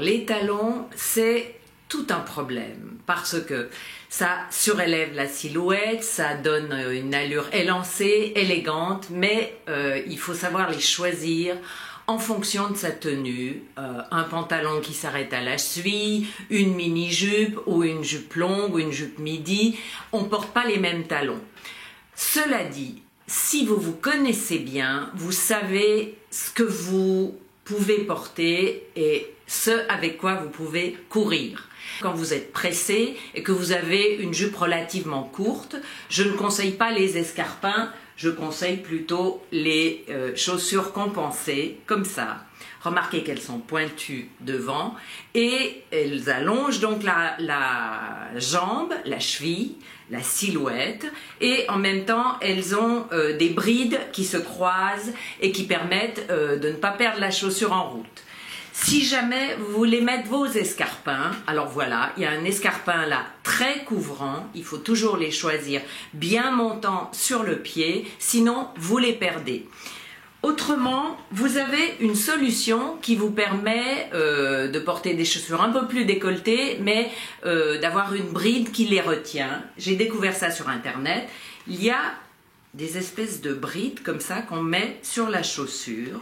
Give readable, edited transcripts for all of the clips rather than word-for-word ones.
Les talons, c'est tout un problème parce que ça surélève la silhouette, ça donne une allure élancée, élégante, mais il faut savoir les choisir en fonction de sa tenue. Un pantalon qui s'arrête à la cheville, une mini-jupe ou une jupe longue ou une jupe midi, on ne porte pas les mêmes talons. Cela dit, si vous vous connaissez bien, vous savez ce que vous pouvez porter et ce avec quoi vous pouvez courir. Quand vous êtes pressé et que vous avez une jupe relativement courte, je ne conseille pas les escarpins, je conseille plutôt les chaussures compensées, comme ça. Remarquez qu'elles sont pointues devant et elles allongent donc la jambe, la cheville, la silhouette, et en même temps elles ont des brides qui se croisent et qui permettent de ne pas perdre la chaussure en route. Si jamais vous voulez mettre vos escarpins, alors voilà, il y a un escarpin là très couvrant, il faut toujours les choisir bien montant sur le pied, sinon vous les perdez. Autrement, vous avez une solution qui vous permet de porter des chaussures un peu plus décolletées, mais d'avoir une bride qui les retient. J'ai découvert ça sur internet. Il y a des espèces de brides comme ça qu'on met sur la chaussure.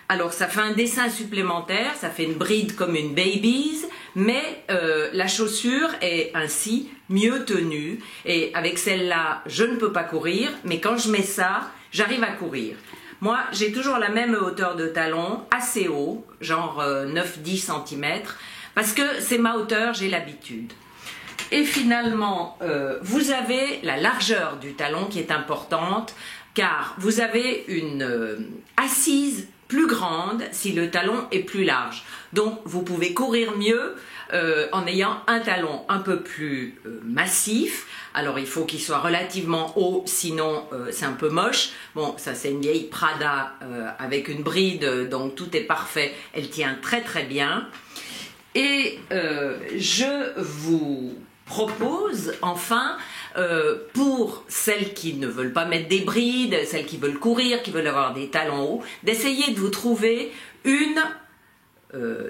Alors ça fait un dessin supplémentaire, ça fait une bride comme une baby's, mais la chaussure est ainsi mieux tenue. Et avec celle-là, je ne peux pas courir, mais quand je mets ça, j'arrive à courir. Moi, j'ai toujours la même hauteur de talon, assez haut, genre 9-10 cm, parce que c'est ma hauteur, j'ai l'habitude. Et finalement, vous avez la largeur du talon qui est importante, car vous avez une assise plus grande si le talon est plus large. Donc, vous pouvez courir mieux en ayant un talon un peu plus massif. Alors, il faut qu'il soit relativement haut, sinon c'est un peu moche. Bon, ça c'est une vieille Prada avec une bride, donc tout est parfait. Elle tient très très bien. Et je vous propose enfin, pour celles qui ne veulent pas mettre des brides, celles qui veulent courir, qui veulent avoir des talons hauts, d'essayer de vous trouver une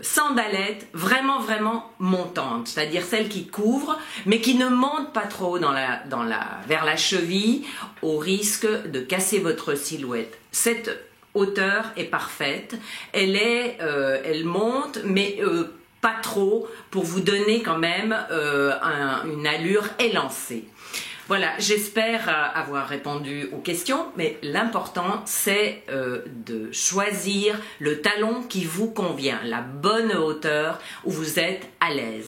sandalette vraiment montante, c'est-à-dire celle qui couvre mais qui ne monte pas trop vers la cheville au risque de casser votre silhouette. Cette hauteur est parfaite, elle monte mais pas trop pour vous donner quand même une allure élancée. Voilà, j'espère avoir répondu aux questions, mais l'important c'est de choisir le talon qui vous convient, la bonne hauteur où vous êtes à l'aise.